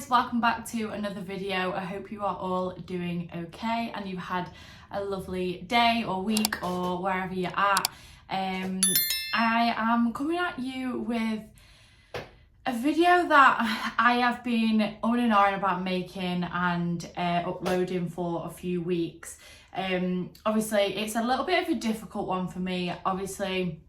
guys, welcome back to another video. I hope you are all doing okay and you've had a lovely day or week or wherever you're at. I am coming at you with a video that I have been on and on about making and uploading for a few weeks. Obviously it's a little bit of a difficult one for me. Obviously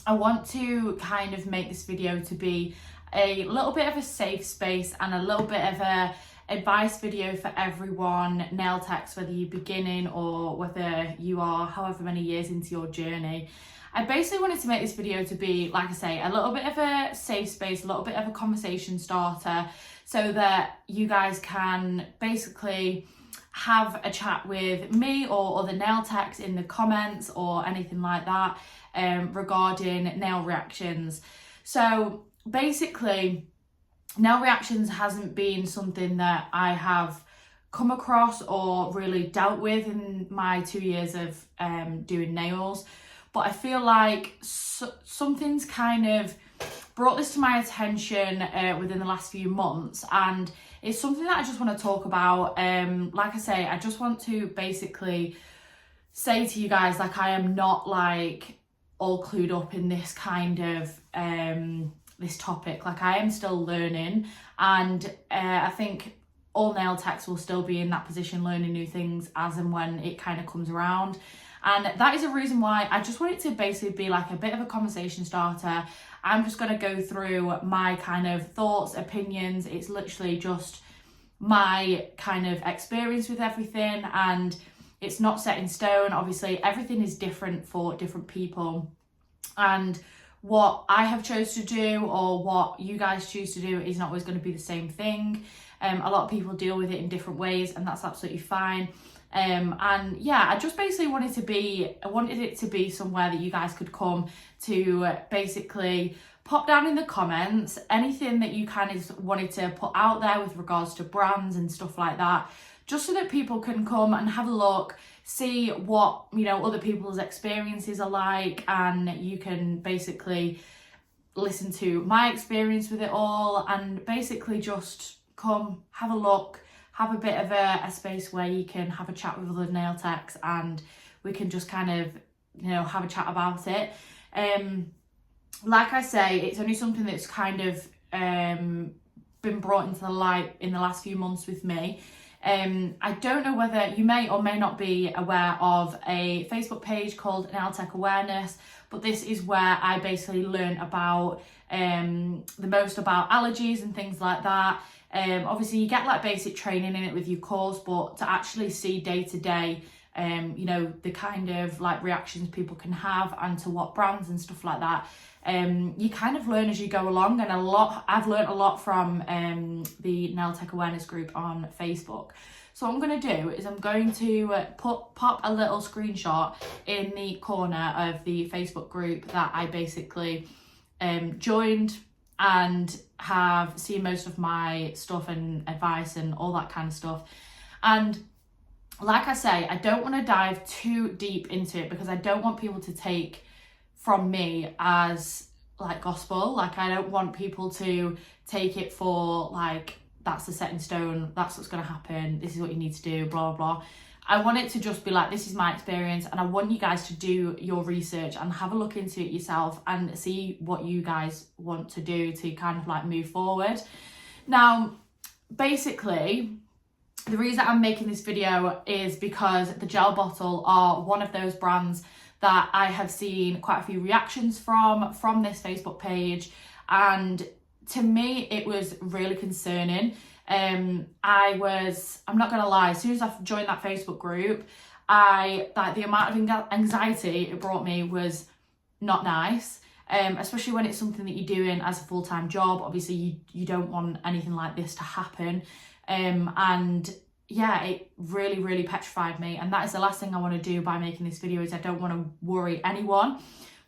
I want to kind of make this video to be a little bit of a safe space and a little bit of a advice video for everyone, nail techs, whether you're beginning or whether you are however many years into your journey. I basically wanted to make this video to be, like I say, a little bit of a safe space, a little bit of a conversation starter, so that you guys can basically have a chat with me or other nail techs in the comments or anything like that regarding nail reactions. So basically, nail reactions hasn't been something that I have come across or really dealt with in my 2 years of doing nails, but I feel like something's kind of brought this to my attention within the last few months, and it's something that I just want to talk about. Like I say, I just want to basically say to you guys, like, I am not like all clued up in this kind of this topic. Like, I am still learning, and I think all nail techs will still be in that position, learning new things as and when it kind of comes around. And that is a reason why I just want it to basically be like a bit of a conversation starter. I'm just going to go through my kind of thoughts, opinions. It's literally just my kind of experience with everything, and it's not set in stone. Obviously everything is different for different people, and what I have chose to do or what you guys choose to do is not always going to be the same thing. A lot of people deal with it in different ways, and that's absolutely fine. And yeah, I just basically wanted it to be somewhere that you guys could come to basically pop down in the comments anything that you kind of wanted to put out there with regards to brands and stuff like that, just so that people can come and have a look, see what, you know, other people's experiences are like, and you can basically listen to my experience with it all, and basically just come, have a look, have a bit of a space where you can have a chat with other nail techs, and we can just kind of, you know, have a chat about it. Like I say, it's only something that's kind of been brought into the light in the last few months with me. I don't know whether you may or may not be aware of a Facebook page called Nail Tech Awareness, but this is where I basically learn about the most about allergies and things like that. Obviously you get like basic training in it with your course, but to actually see day to day, you know, the kind of like reactions people can have and to what brands and stuff like that, you kind of learn as you go along. And I've learned a lot from the Nail Tech Awareness group on Facebook. So what I'm going to do is I'm going to pop a little screenshot in the corner of the Facebook group that I basically joined and have seen most of my stuff and advice and all that kind of stuff. And like I say, I don't want to dive too deep into it because I don't want people to take from me as like gospel. Like, I don't want people to take it for like, that's the set in stone, that's what's going to happen, this is what you need to do, blah blah blah. I want it to just be like, this is my experience, and I want you guys to do your research and have a look into it yourself and see what you guys want to do to kind of like move forward. Now, basically, the reason I'm making this video is because the gel bottle are one of those brands that I have seen quite a few reactions from this Facebook page, and to me it was really concerning. I'm not gonna lie, as soon as I joined that Facebook group, the amount of anxiety it brought me was not nice, especially when it's something that you're doing as a full-time job. Obviously you don't want anything like this to happen, and yeah, it really petrified me, and that is the last thing I want to do by making this video. Is I don't want to worry anyone,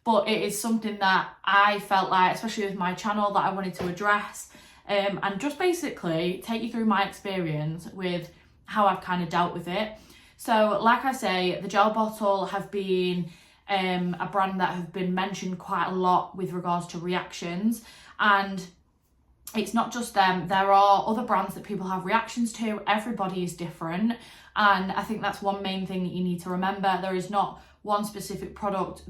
but it is something that I felt like, especially with my channel, that I wanted to address, and just basically take you through my experience with how I've kind of dealt with it. So like I say, the gel bottle have been a brand that have been mentioned quite a lot with regards to reactions, and it's not just them, there are other brands that people have reactions to. Everybody is different, and I think that's one main thing that you need to remember. There is not one specific product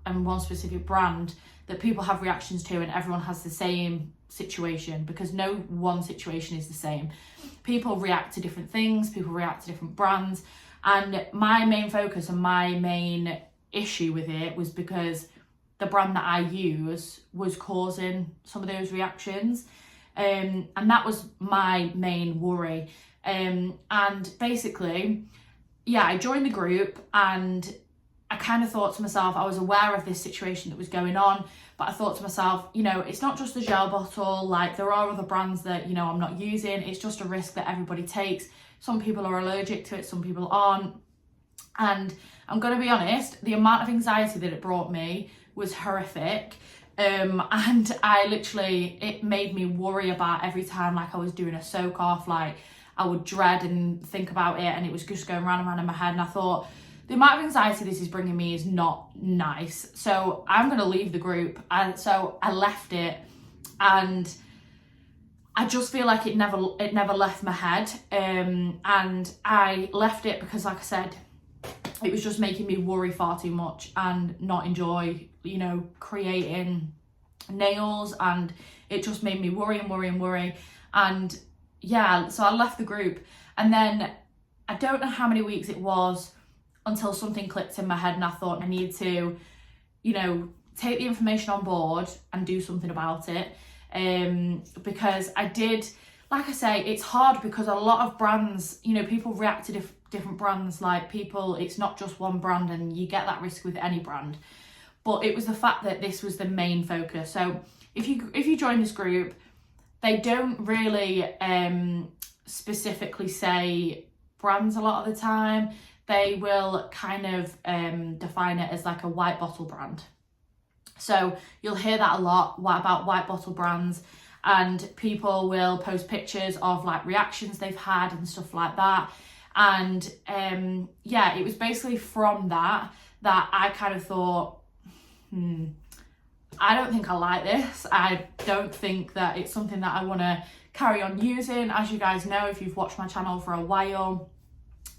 and one specific brand that people have reactions to and everyone has the same situation, because no one situation is the same. People react to different things, people react to different brands, and my main focus and my main issue with it was because the brand that I use was causing some of those reactions, and that was my main worry. And basically, yeah, I joined the group and I kind of thought to myself, I was aware of this situation that was going on, but I thought to myself, you know, it's not just the gel bottle, like there are other brands that, you know, I'm not using. It's just a risk that everybody takes. Some people are allergic to it, some people aren't. And I'm going to be honest, the amount of anxiety that it brought me was horrific. And it made me worry about every time, like I was doing a soak off, like I would dread and think about it, and it was just going round and round in my head. And I thought, the amount of anxiety this is bringing me is not nice. So I'm going to leave the group. And so I left it, and I just feel like it never left my head. And I left it because, like I said, it was just making me worry far too much and not enjoy, you know, creating nails, and it just made me worry and worry and worry. And yeah, so I left the group, and then I don't know how many weeks it was until something clicked in my head, and I thought I need to, you know, take the information on board and do something about it. Because I did, like I say, it's hard because a lot of brands, you know, people react to different brands. Like people, it's not just one brand, and you get that risk with any brand. But it was the fact that this was the main focus. So if you join this group, they don't really specifically say brands a lot of the time. They will kind of define it as like a white bottle brand. So you'll hear that a lot. What about white bottle brands? And people will post pictures of like reactions they've had and stuff like that. And yeah, it was basically from that I kind of thought, I don't think I like this. I don't think that it's something that I want to carry on using. As you guys know, if you've watched my channel for a while,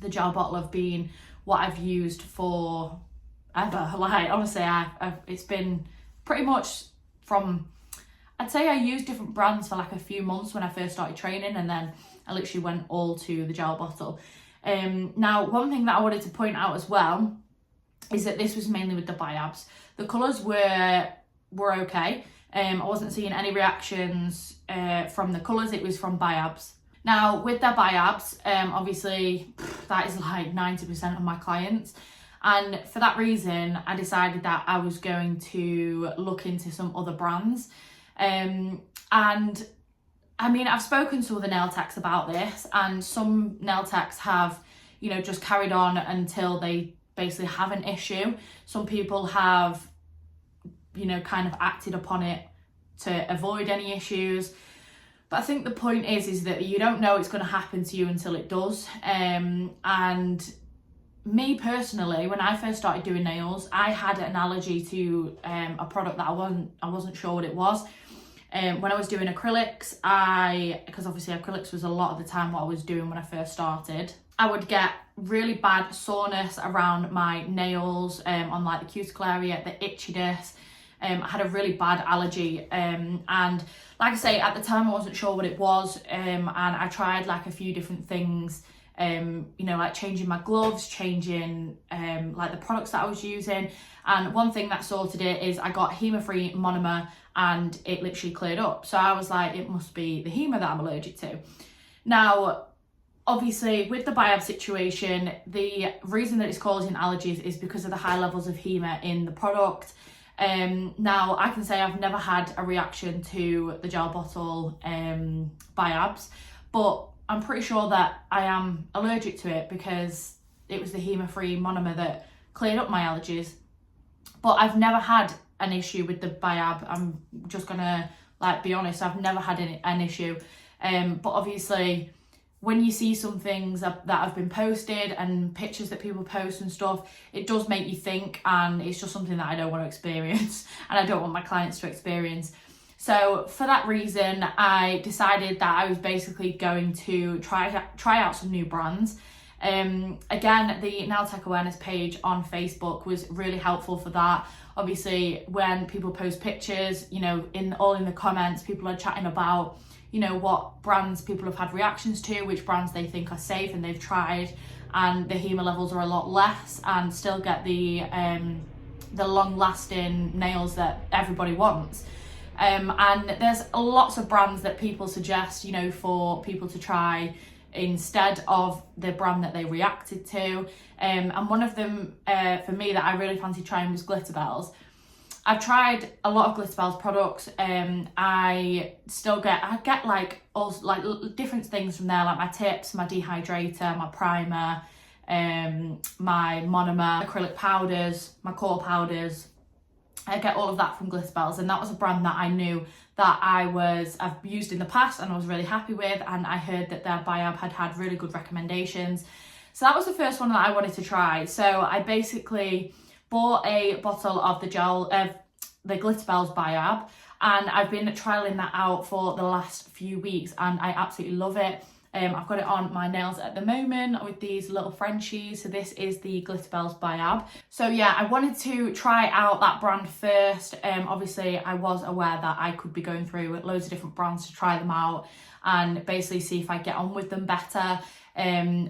the gel bottle have been what I've used for ever. Like honestly, it's been pretty much from, I'd say I used different brands for like a few months when I first started training, and then I literally went all to the gel bottle. Now, one thing that I wanted to point out as well is that this was mainly with the biabs. The colours were okay. I wasn't seeing any reactions from the colours. It was from biabs. Now, with their biabs, obviously that is like 90% of my clients. And for that reason, I decided that I was going to look into some other brands. And I mean, I've spoken to other nail techs about this, and some nail techs have, you know, just carried on until they basically have an issue. Some people have, you know, kind of acted upon it to avoid any issues. But I think the point is that you don't know it's going to happen to you until it does. And me personally, when I first started doing nails, I had an allergy to a product that I wasn't sure what it was. When I was doing acrylics, because obviously acrylics was a lot of the time what I was doing when I first started, I would get really bad soreness around my nails, on like the cuticle area, the itchiness. I had a really bad allergy, and like I say, at the time I wasn't sure what it was, and I tried like a few different things, you know, like changing my gloves, changing like the products that I was using. And one thing that sorted it is I got HEMA-free monomer, and it literally cleared up. So I was like, it must be the HEMA that I'm allergic to. Now, obviously with the biab situation, the reason that it's causing allergies is because of the high levels of HEMA in the product. Now I can say I've never had a reaction to the gel bottle biabs, but I'm pretty sure that I am allergic to it because it was the HEMA-free monomer that cleared up my allergies. But I've never had an issue with the biab. I'm just gonna like be honest, I've never had an issue. But obviously when you see some things that have been posted and pictures that people post and stuff, it does make you think, and it's just something that I don't want to experience and I don't want my clients to experience. So for that reason, I decided that I was basically going to try out some new brands. Again, the Nail Tech Awareness page on Facebook was really helpful for that. Obviously, when people post pictures, you know, in the comments, people are chatting about, you know, what brands people have had reactions to, which brands they think are safe and they've tried, and the HEMA levels are a lot less, and still get the long-lasting nails that everybody wants. And there's lots of brands that people suggest, you know, for people to try instead of the brand that they reacted to. And one of them for me that I really fancied trying was Glitterbels. I've tried a lot of Glitterbels products. I get like also like different things from there, like my tips, my dehydrator, my primer, my monomer, acrylic powders, my core powders. I get all of that from Glitterbels, and that was a brand that I knew that I've used in the past and I was really happy with, and I heard that their Biab had really good recommendations. So that was the first one that I wanted to try. So I basically bought a bottle of the gel of the Glitterbels Biab, and I've been trialing that out for the last few weeks, and I absolutely love it. I've got it on my nails at the moment with these little Frenchies. So this is the Glitterbels Biab. So yeah, I wanted to try out that brand first. Obviously, I was aware that I could be going through loads of different brands to try them out and basically see if I get on with them better.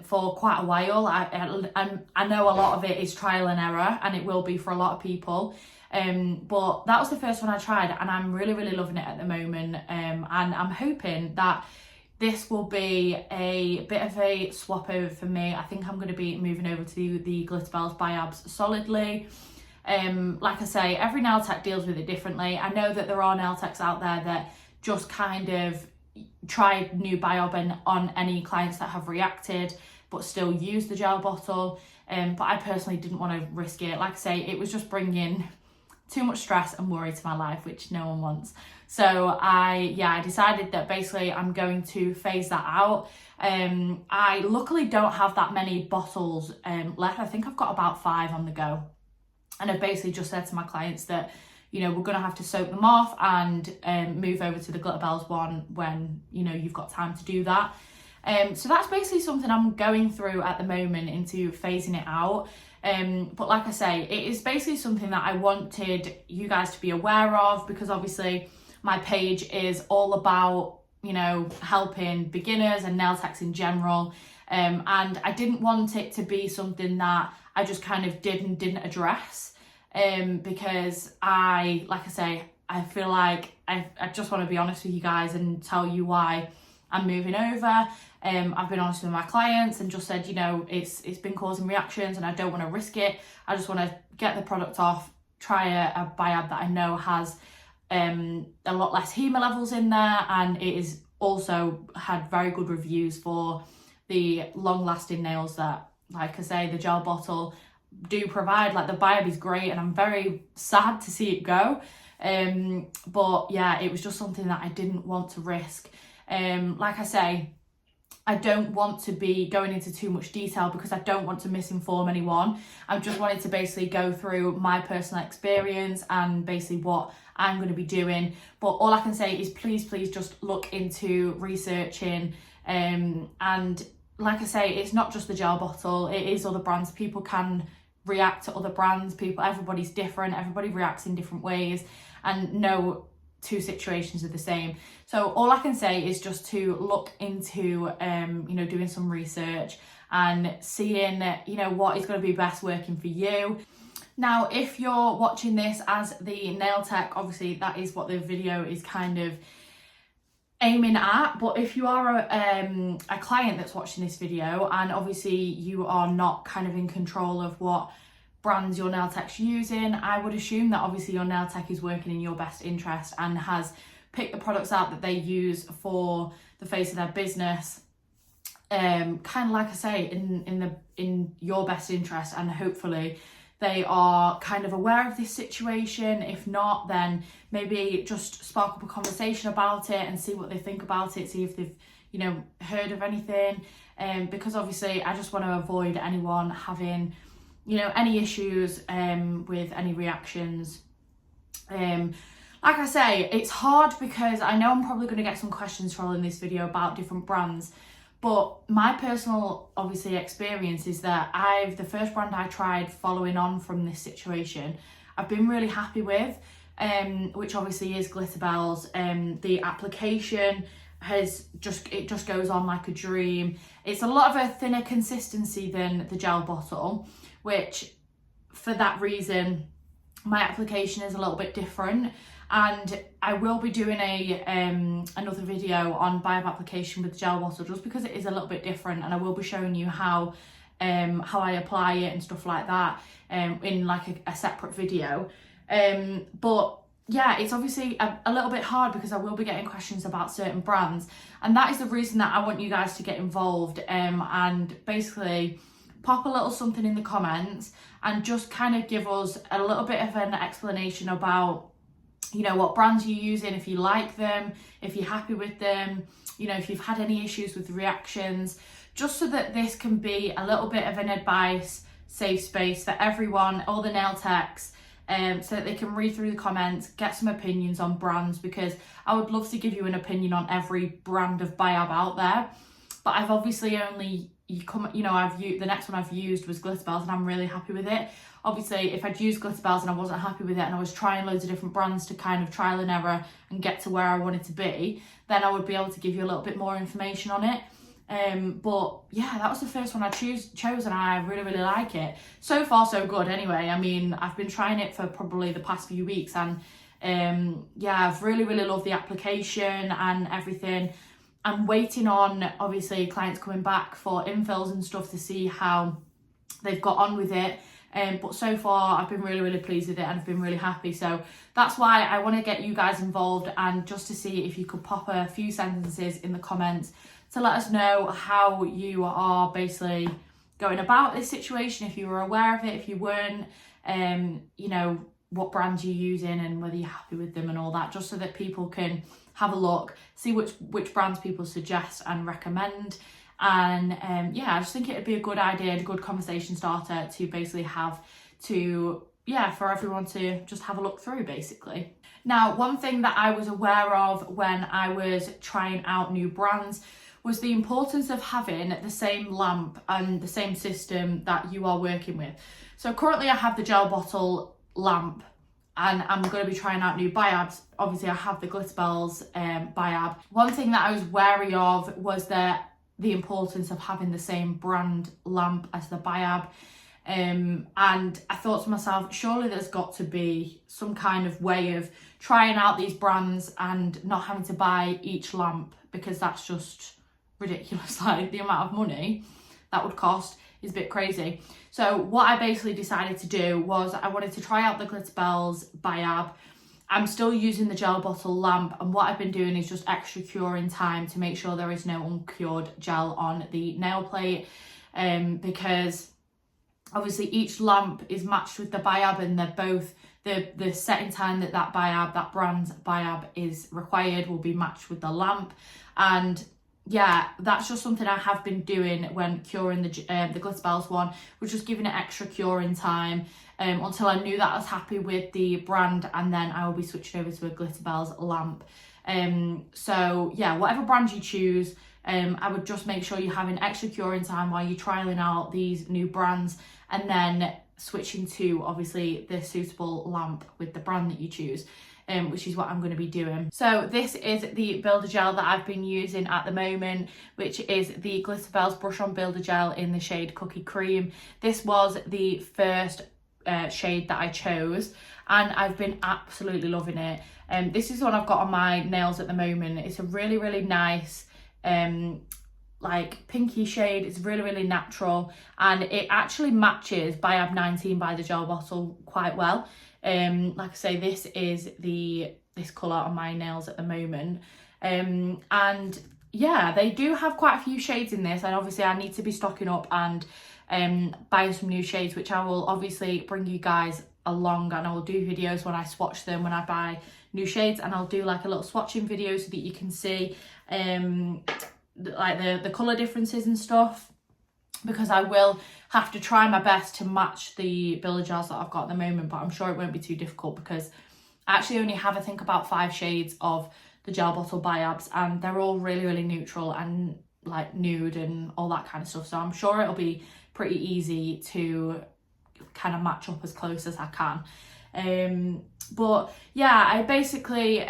For quite a while, I know a lot of it is trial and error, and it will be for a lot of people. But that was the first one I tried, and I'm really, really loving it at the moment. And I'm hoping that this will be a bit of a swap over for me. I think I'm going to be moving over to the Glitterbels Biabs solidly. Like I say, every nail tech deals with it differently. I know that there are nail techs out there that just kind of try new Biab on any clients that have reacted, but still use the gel bottle. But I personally didn't want to risk it. Like I say, it was just bringing too much stress and worry to my life, which no one wants. So I decided that basically I'm going to phase that out. I luckily don't have that many bottles left. I think I've got about 5 on the go. And I've basically just said to my clients that, you know, we're going to have to soak them off and move over to the Glitterbels one when, you know, you've got time to do that. So that's basically something I'm going through at the moment into phasing it out. But like I say, it is basically something that I wanted you guys to be aware of, because obviously my page is all about, you know, helping beginners and nail techs in general. And I didn't want it to be something that I just kind of didn't address. Because like I say, I feel like I just want to be honest with you guys and tell you why I'm moving over. I've been honest with my clients and just said, you know, it's been causing reactions and I don't want to risk it. I just want to get the product off, try a Biab that I know has a lot less HEMA levels in there, and it is also had very good reviews for the long-lasting nails that, like I say, the gel bottle do provide. Like the Biab is great, and I'm very sad to see it go. But yeah, it was just something that I didn't want to risk. Like I say, I don't want to be going into too much detail because I don't want to misinform anyone. I just wanted to basically go through my personal experience and basically what I'm going to be doing. But all I can say is please just look into researching. And like I say, it's not just the gel bottle, it is other brands. People can react to other brands. Everybody's different. Everybody reacts in different ways, and no two situations are the same. So all I can say is just to look into, you know, doing some research and seeing, you know, what is going to be best working for you. Now, if you're watching this as the nail tech, obviously that is what the video is kind of aiming at. But if you are a client that's watching this video and obviously you are not kind of in control of what brands your nail tech's using, I would assume that obviously your nail tech is working in your best interest and has picked the products out that they use for the face of their business, kind of like I say, in your best interest, and hopefully they are kind of aware of this situation. If not, then maybe just spark up a conversation about it and see what they think about it, see if they've, you know, heard of anything. Because obviously I just want to avoid anyone having, you know, any issues with any reactions. like I say, it's hard because I know I'm probably going to get some questions following this video about different brands, but my personal, obviously, experience is that the first brand I tried following on from this situation, I've been really happy with, which obviously is Glitterbels. The application it just goes on like a dream. It's a lot of a thinner consistency than the gel bottle, which for that reason, my application is a little bit different. And I will be doing another video on Biab application with gel bottle, just because it is a little bit different, and I will be showing you how I apply it and stuff like that in like a separate video. But yeah, it's obviously a little bit hard because I will be getting questions about certain brands, and that is the reason that I want you guys to get involved and basically pop a little something in the comments and just kind of give us a little bit of an explanation about, you know, what brands you're using, if you like them, if you're happy with them, you know, if you've had any issues with reactions, just so that this can be a little bit of an advice safe space for everyone, all the nail techs, so that they can read through the comments, get some opinions on brands, because I would love to give you an opinion on every brand of Biab out there. But I've obviously only, the next one I've used was Glitterbels, and I'm really happy with it. Obviously, if I'd used Glitterbels and I wasn't happy with it, and I was trying loads of different brands to kind of trial and error and get to where I wanted to be, then I would be able to give you a little bit more information on it. But yeah, that was the first one I chose, and I really, really like it. So far, so good anyway. I mean, I've been trying it for probably the past few weeks, and yeah, I've really, really loved the application and everything. I'm waiting on, obviously, clients coming back for infills and stuff to see how they've got on with it. But so far, I've been really, really pleased with it, and I've been really happy. So that's why I want to get you guys involved, and just to see if you could pop a few sentences in the comments to let us know how you are basically going about this situation, if you were aware of it, if you weren't, you know, what brands you're using and whether you're happy with them and all that, just so that people can have a look, see which brands people suggest and recommend. And yeah, I just think it'd be a good idea, a good conversation starter to basically have for everyone to just have a look through, basically. Now, one thing that I was aware of when I was trying out new brands was the importance of having the same lamp and the same system that you are working with. So currently I have the gel bottle lamp, and I'm going to be trying out new Biabs. Obviously I have the Glitterbels Biab. One thing that I was wary of was the importance of having the same brand lamp as the Biab. And I thought to myself, surely there's got to be some kind of way of trying out these brands and not having to buy each lamp, because that's just ridiculous. Like, the amount of money that would cost is a bit crazy. So what I basically decided to do was I wanted to try out the Glitterbels Biab. I'm still using the gel bottle lamp, and what I've been doing is just extra curing time to make sure there is no uncured gel on the nail plate, because obviously each lamp is matched with the Biab, and they're both the setting time that brand's Biab is required will be matched with the lamp. And yeah, that's just something I have been doing when curing the Glitterbels one, was just giving it extra curing time until I knew that I was happy with the brand, and then I will be switching over to a Glitterbels lamp. So yeah, whatever brand you choose, I would just make sure you're having extra curing time while you're trialing out these new brands, and then switching to obviously the suitable lamp with the brand that you choose. Which is what I'm going to be doing. So this is the builder gel that I've been using at the moment, which is the Glitterbels Brush On Builder Gel in the shade Cookie Cream. This was the first shade that I chose, and I've been absolutely loving it. This is what I've got on my nails at the moment. It's a really, really nice like pinky shade. It's really, really natural, and it actually matches Biab 19 by the gel bottle quite well. Like I say, this is this colour on my nails at the moment. And yeah, they do have quite a few shades in this, and obviously I need to be stocking up and buying some new shades, which I will obviously bring you guys along, and I will do videos when I swatch them, when I buy new shades, and I'll do like a little swatching video so that you can see like the colour differences and stuff, because I will have to try my best to match the builder gels that I've got at the moment, but I'm sure it won't be too difficult because I actually only have, I think, about 5 shades of the gel bottle Biabs, and they're all really, really neutral and like nude and all that kind of stuff. So I'm sure it'll be pretty easy to kind of match up as close as I can. But yeah, I basically,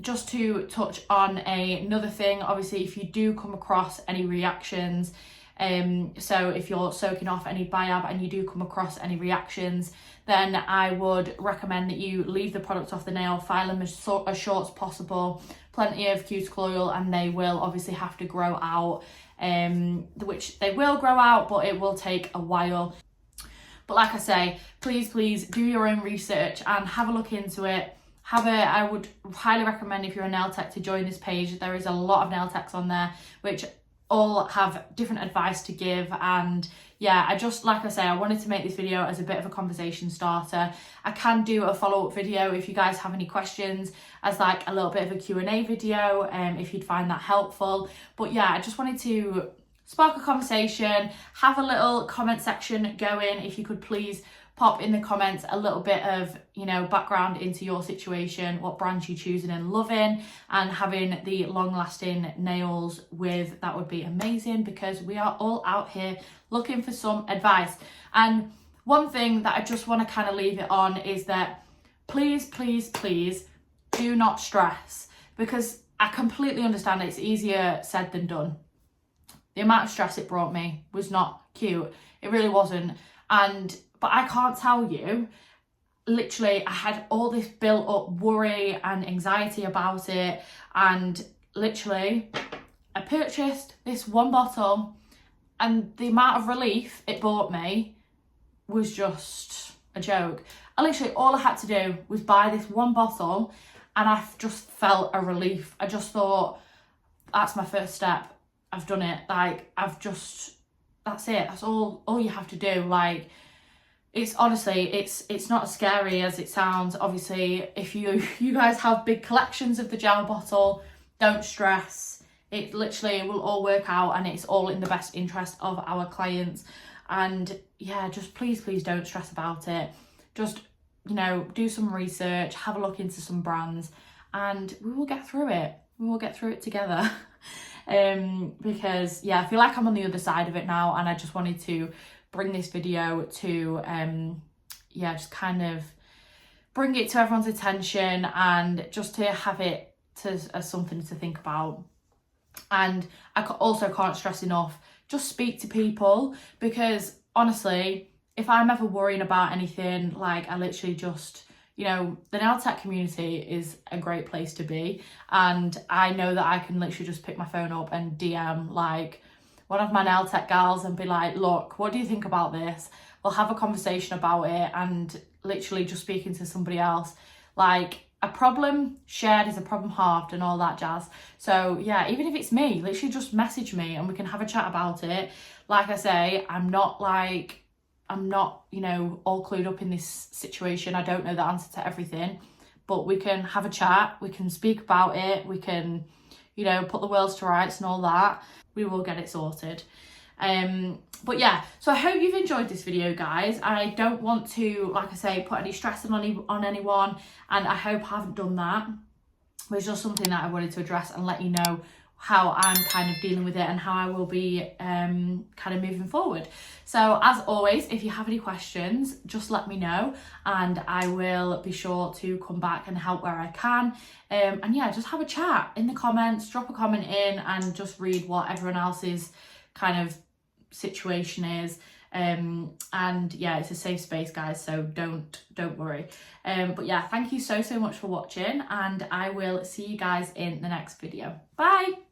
just to touch on another thing, obviously if you do come across any reactions, so if you're soaking off any Biab and you do come across any reactions, then I would recommend that you leave the product off the nail, file them as short as possible, plenty of cuticle oil, and they will obviously have to grow out, which they will grow out, but it will take a while. But like I say, please do your own research and have a look into it. I would highly recommend, if you're a nail tech, to join this page. There is a lot of nail techs on there which all have different advice to give, and yeah, like I say, I wanted to make this video as a bit of a conversation starter. I can do a follow-up video if you guys have any questions, as like a little bit of a Q&A video, if you'd find that helpful. But yeah, I just wanted to spark a conversation, have a little comment section going. If you could please pop in the comments a little bit of, you know, background into your situation, what brands you're choosing and loving, and having the long lasting nails with, that would be amazing, because we are all out here looking for some advice. And one thing that I just want to kind of leave it on is that please do not stress, because I completely understand it's easier said than done. The amount of stress it brought me was not cute. It really wasn't. But I can't tell you, literally, I had all this built up worry and anxiety about it. And literally, I purchased this one bottle, and the amount of relief it brought me was just a joke. All I had to do was buy this one bottle, and I just felt a relief. I just thought, that's my first step. I've done it. Like, that's it. That's all you have to do. Like, it's honestly, it's not as scary as it sounds. Obviously, if you guys have big collections of the gel bottle, don't stress. It literally will all work out, and it's all in the best interest of our clients. And yeah, just please don't stress about it. Just, you know, do some research, have a look into some brands, and we will get through it. We will get through it together. Because yeah, I feel like I'm on the other side of it now, and I just wanted to bring this video to yeah, just kind of bring it to everyone's attention, and just to have it as something to think about. And I also can't stress enough, just speak to people, because honestly, if I'm ever worrying about anything, like, I literally just, you know, the nail tech community is a great place to be, and I know that I can literally just pick my phone up and DM like one of my nail tech gals and be like, look, what do you think about this? We'll have a conversation about it, and literally just speaking to somebody else. Like, a problem shared is a problem halved and all that jazz. So yeah, even if it's me, literally just message me and we can have a chat about it. Like I say, I'm not, you know, all clued up in this situation. I don't know the answer to everything, but we can have a chat, we can speak about it, we can, you know, put the worlds to rights and all that. We will get it sorted. But yeah, so I hope you've enjoyed this video, guys. I don't want to, like I say, put any stress on anyone, and I hope I haven't done that. It was just something that I wanted to address and let you know how I'm kind of dealing with it and how I will be kind of moving forward. So as always, if you have any questions, just let me know, and I will be sure to come back and help where I can. And yeah, just have a chat in the comments, drop a comment in, and just read what everyone else's kind of situation is. And yeah, it's a safe space, guys, so don't worry. But yeah, thank you so much for watching, and I will see you guys in the next video. Bye.